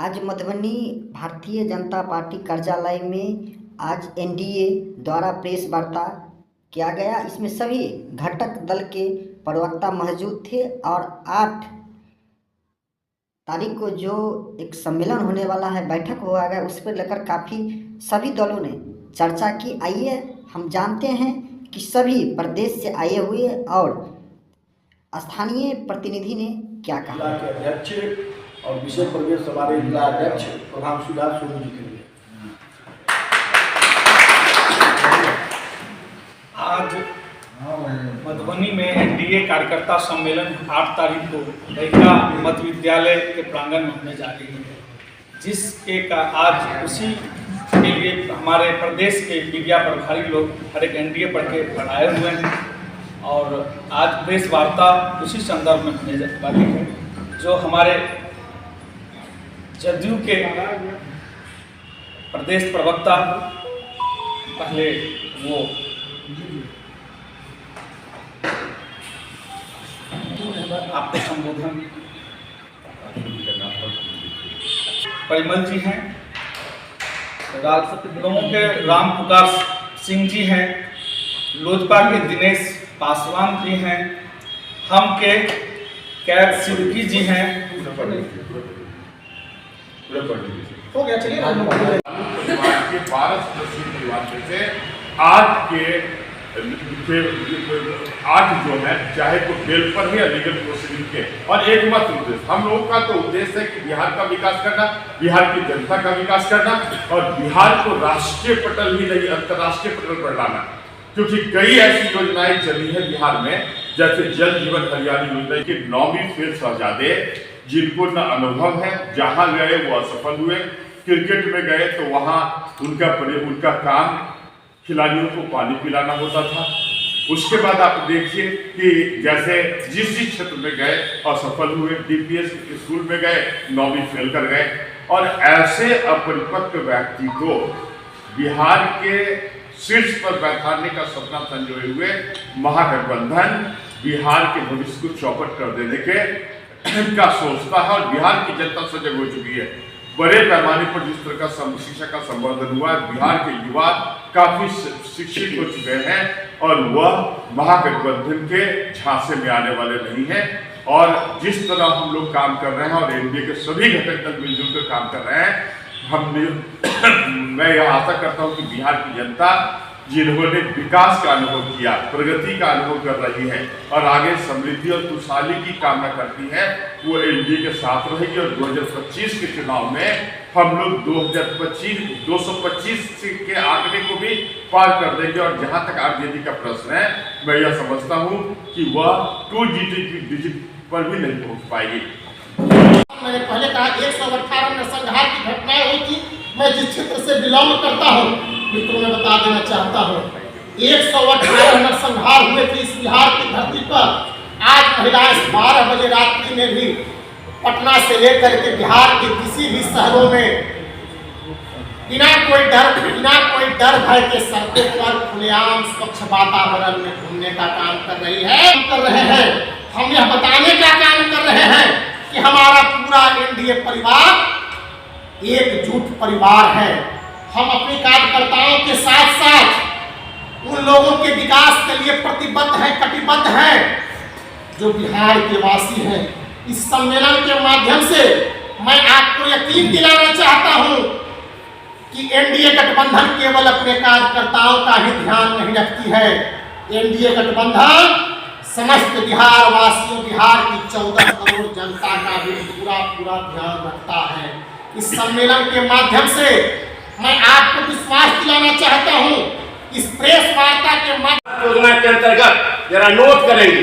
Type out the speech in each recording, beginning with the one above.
आज मधुबनी भारतीय जनता पार्टी कार्यालय में आज एनडीए द्वारा प्रेस वार्ता किया गया। इसमें सभी घटक दल के प्रवक्ता मौजूद थे और 8 तारीख को जो एक सम्मेलन होने वाला है, बैठक हुआ है, उस पर लेकर काफ़ी सभी दलों ने चर्चा की। आइए हम जानते हैं कि सभी प्रदेश से आए हुए और स्थानीय प्रतिनिधि ने क्या कहा। जिला के अध्यक्ष और विशेष प्रदेश हमारे जिला अध्यक्ष प्रधान सुधार सोनू जी के लिए आज मधुबनी में एनडीए कार्यकर्ता सम्मेलन 8 तारीख को लड़का मध्य विद्यालय के प्रांगण में होने जा रही है, जिसके का आज उसी के लिए हमारे प्रदेश के मीडिया प्रभारी लोग हर एक एनडीए पढ़ के आए हुए हैं और आज प्रेस वार्ता उसी संदर्भ में होने वाली है। जो हमारे जदयू के प्रदेश प्रवक्ता पहले वो आपको संबोधन परिमल जी हैं, लोगों के राम पुकार सिंह जी हैं, लोजपा के दिनेश पासवान जी हैं, हम के कैद सिद्दीकी जी हैं। हो गया, चलिए के 12 सदस्यीय परिवार में से आठ जो है, चाहे तो बेल पर ही लीगल प्रोसीडिंग के, और एकमात्र उद्देश्य हम लोगों का तो उद्देश्य है कि बिहार का विकास करना, बिहार की जनता का विकास करना और बिहार को राष्ट्रीय पटल ही नहीं अंतर्राष्ट्रीय पटल पर लाना। क्योंकि कई ऐसी योजनाएं चली है बिहार में, जैसे जल जीवन हरियाली योजना के 9वीं फेल शहजादे जिनको न अनुभव है, जहां गए वो असफल हुए। क्रिकेट में गए तो वहां उनका काम खिलाड़ियों को पानी पिलाना होता था। उसके बाद आप देखिए कि जैसे जिस क्षेत्र में गए असफल हुए, डीपीएस स्कूल में गए 9वीं फेल कर गए। और ऐसे अपरिपक्व व्यक्ति को बिहार के शीर्ष पर बैठाने का सपना संजोए हुए महागठबंधन बिहार के भविष्य को चौपट कर देने के का सोचता है और बिहार की जनता सजग हो चुकी है। बड़े पैमाने पर जिस तरह का शिक्षा का संवर्धन हुआ है, बिहार के युवा काफी शिक्षित हो चुके हैं और वह महागठबंधन के झांसे में आने वाले नहीं हैं। और जिस तरह हम लोग काम कर रहे हैं और एनडीए के सभी घटक दल मिलजुल कर काम कर रहे हैं, मैं यह आशा करता हूं कि बिहार की जनता जिन्होंने विकास का अनुभव किया, प्रगति का अनुभव कर रही है और आगे समृद्धि और खुशहाली की कामना करती है, वो एनडीए के साथ रहेगी। और 2025 के चुनाव में हम लोग 225 के आंकड़े को भी पार कर देंगे। और जहां तक आरजेडी का प्रश्न है, मैं यह समझता हूं कि वह 2 डिजिट पर भी नहीं पहुंच पाएगी। मैंने पहले कहा 118 नरसंहार की घटनाएं हुई थी। मैं जिस क्षेत्र से बिलोंग करता हूँ, मित्रों में बता देना चाहता हूँ, 118 नरसंहार हुए थे इस बिहार की धरती पर। आज महिलाएं 12 बजे रात्रि में भी पटना से लेकर के बिहार के किसी भी शहरों में बिना कोई डर भय के सड़कों पर खुलेआम स्वच्छ वातावरण में घूमने का काम कर रहे हैं। हम यह बताने का काम कर रहे हैं कि हमारा पूरा एनडीए परिवार एकजुट परिवार है। हम अपने कार्यकर्ताओं के साथ साथ उन लोगों के विकास के लिए प्रतिबद्ध हैं, कटिबद्ध हैं जो बिहार के वासी हैं। इस सम्मेलन के माध्यम से मैं आपको यकीन दिलाना चाहता हूं कि एनडीए गठबंधन केवल अपने कार्यकर्ताओं का ही ध्यान नहीं रखती है। एनडीए गठबंधन समस्त बिहार वासियों, बिहार की 14 करोड़ जनता का भी पूरा ध्यान रखता है। इस सम्मेलन के माध्यम से मैं आपको विश्वास दिलाना चाहता हूं, इस प्रेस वार्ता के माध्यम योजना के अंतर्गत जरा नोट करेंगे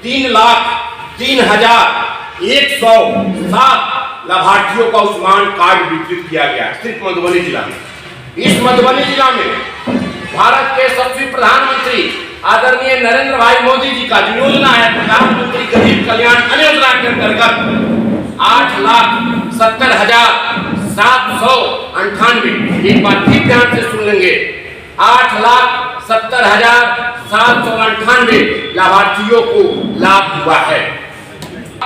3,03,107 लाभार्थियों का आयुष्मान कार्ड वितरित किया गया सिर्फ मधुबनी जिला में। इस मधुबनी जिला में भारत के यशस्वी प्रधानमंत्री आदरणीय नरेंद्र भाई मोदी जी का जो योजना है, प्रधानमंत्री गरीब कल्याण अन्न योजना के अंतर्गत 8,70,798, एक बार फिर ध्यान से सुन लेंगे, 8,70,798 लाभार्थियों को लाभ हुआ है।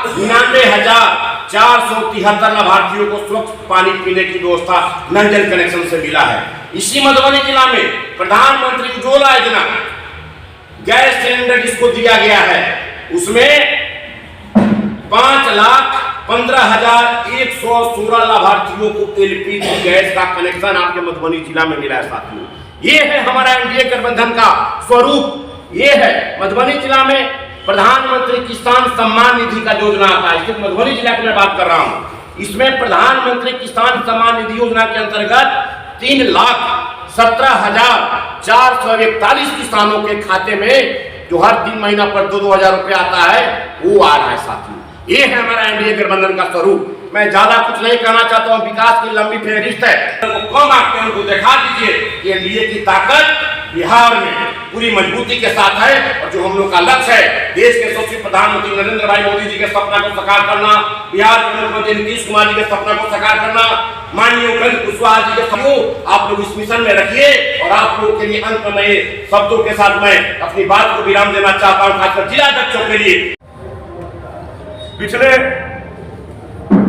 99,000 473 लाभार्थियों को स्वच्छ पानी पीने की व्यवस्था नल जल कनेक्शन से मिला है। इसी मधुबनी जिला में प्रधानमंत्री उज्ज्वला योजना गैस सिलेंडर जिसको दिया गया है, उसमें 5,15,116 लाभार्थियों को एलपीजी गैस का कनेक्शन आपके मधुबनी जिला में मिला है। साथियों, ये है हमारा एनडीए गठबंधन का स्वरूप। ये है मधुबनी जिला में प्रधानमंत्री किसान सम्मान निधि का योजना आता है। सिर्फ मधुबनी जिला की मैं बात कर रहा हूँ। इसमें प्रधानमंत्री किसान सम्मान निधि योजना के अंतर्गत 3,17,441 किसानों के खाते में जो हर 3 महीना पर 2-2 हजार रुपया आता है, वो आ रहा है। साथियों, ये है हमारा एनडीए गठबंधन का स्वरूप। मैं ज्यादा कुछ नहीं कहना चाहता हूँ। विकास की लंबी फेहरिस्त है, कम आंकड़े उनको दिखा दीजिए कि एनडीए की ताकत बिहार में पूरी मजबूती के साथ है। और जो हम लोग का लक्ष्य है, देश के यशस्वी प्रधानमंत्री नरेंद्र भाई मोदी जी के सपना को साकार करना, बिहार के मुख्यमंत्री नीतीश कुमार जी के सपना को साकार करना, माननीय उपेंद्र कुशवाहा जी के सपनों आप लोग इस मिशन में रखिए। और आप लोग के लिए अंत में शब्दों के साथ मैं अपनी बात को विराम देना चाहता हूँ, खासकर जिला अध्यक्षों के लिए। पिछले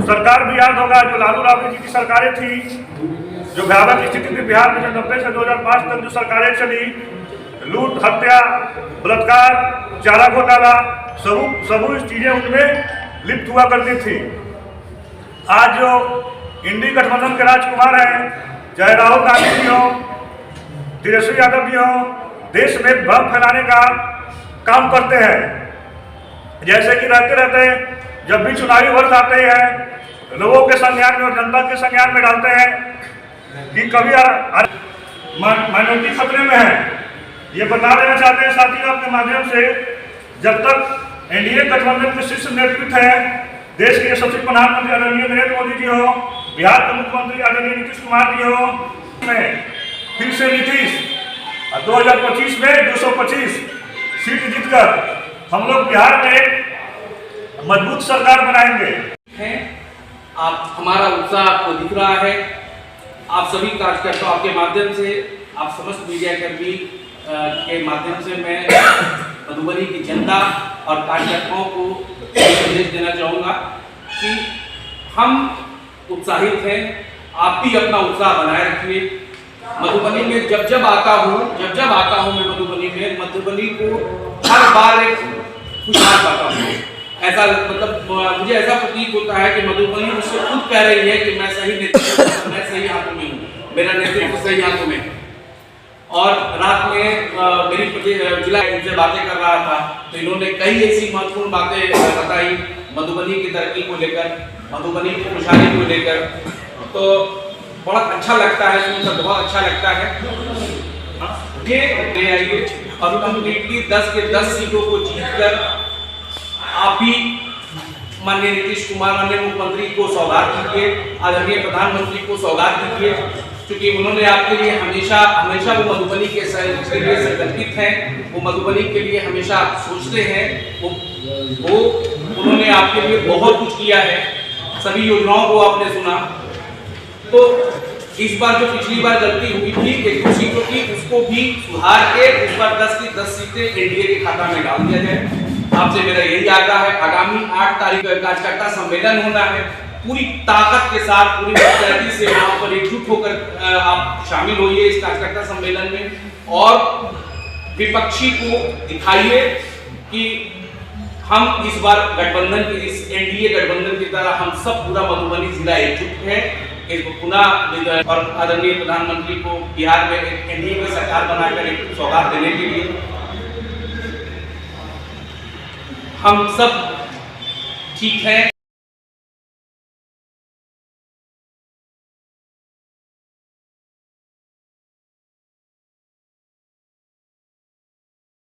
सरकार भी याद होगा, जो लालू राबड़ी जी की सरकारें थी, जो भयावह स्थिति थी बिहार में, जो 90 से 2005 तक जो सरकारें चली, लूट, हत्या, बलात्कार, चारा घोटाला, सब चीजें उनमें लिप्त हुआ करती थी। आज जो इंडी गठबंधन के राजकुमार हैं, चाहे राहुल गांधी जी हो, तेजस्वी यादव जी हो, देश में भ्रम फैलाने का काम करते हैं। जैसे कि रहते जब भी चुनावी वर्ष आते हैं, लोगों के संज्ञान में और जनता के संज्ञान में डालते हैं कि कभी माइनॉरिटी खतरे में है। ये बता देना चाहते हैं साथियों आपके माध्यम से, जब तक एनडीए गठबंधन के शीर्ष नेतृत्व है, देश के यशस्वी प्रधानमंत्री आदरणीय नरेंद्र मोदी जी हो, बिहार के मुख्यमंत्री आदरणीय नीतीश कुमार जी हो, फिर से नीतीश 2025 में 225 सीट जीतकर हम लोग बिहार में एक मजबूत सरकार बनाएंगे। आप हमारा उत्साह आपको दिख रहा है। आप सभी कार्यकर्ताओं के माध्यम से, आप समस्त मीडिया कर्मी के माध्यम से मैं मधुबनी की जनता और कार्यकर्ताओं को संदेश देना चाहूँगा कि हम उत्साहित हैं। आप भी अपना उत्साह बनाए रखिए। मधुबनी में जब आता हूँ मैं मधुबनी को हर बार एक खुशहाल पाता हूँ। ऐसा मतलब मुझे ऐसा प्रतीत होता है कि मधुबनी मुझसे खुद कह रही है कि मैं सही नेतृत्व, मैं सही हाथों में हूँ, मेरा नेतृत्व सही हाथों में। और रात में मेरी जिला इनसे बातें कर रहा था, तो इन्होंने कई ऐसी महत्वपूर्ण बातें बताई मधुबनी की तरक्की को लेकर, मधुबनी की खुशहाली को लेकर। तो बहुत अच्छा लगता है, सुनकर बहुत अच्छा लगता है। ये ले आइए और कंप्लीटली 10 के 10 सीटों को जीतकर आप भी माननीय नीतीश कुमार माननीय मुख्यमंत्री को सौगात दीजिए, आदरणीय प्रधानमंत्री को सौगात दीजिए, क्योंकि उन्होंने आपके लिए हमेशा वो मधुबनी के लिए संकल्पित हैं, वो मधुबनी के लिए हमेशा सोचते हैं। वो उन्होंने आपके लिए बहुत कुछ किया है, सभी योजनाओं को आपने सुना। तो इस बार जो पिछली बार गलती हुई थी 1-2 सीटों की, उसको भी सुधार के इस बार 10 की 10 सीटें एनडीए के खाता में डाल दिया जाए। आपसे मेरा यही आग्रह है। आगामी 8 तारीख को कार्यकर्ता सम्मेलन होना है। पूरी ताकत के साथ, पूरी मुस्तैदी से वहाँ पर एकजुट होकर आप शामिल होइए इस कार्यकर्ता सम्मेलन में और विपक्षी को दिखाइए कि हम इस बार गठबंधन की, इस एनडीए गठबंधन की तरह हम सब पूरा मधुबनी जिला एकजुट है इसको पुनः और आदरणीय प्रधानमंत्री को बिहार में एक एनडीए की सरकार बनाकर एक सौगात देने के लिए हम सब ठीक है।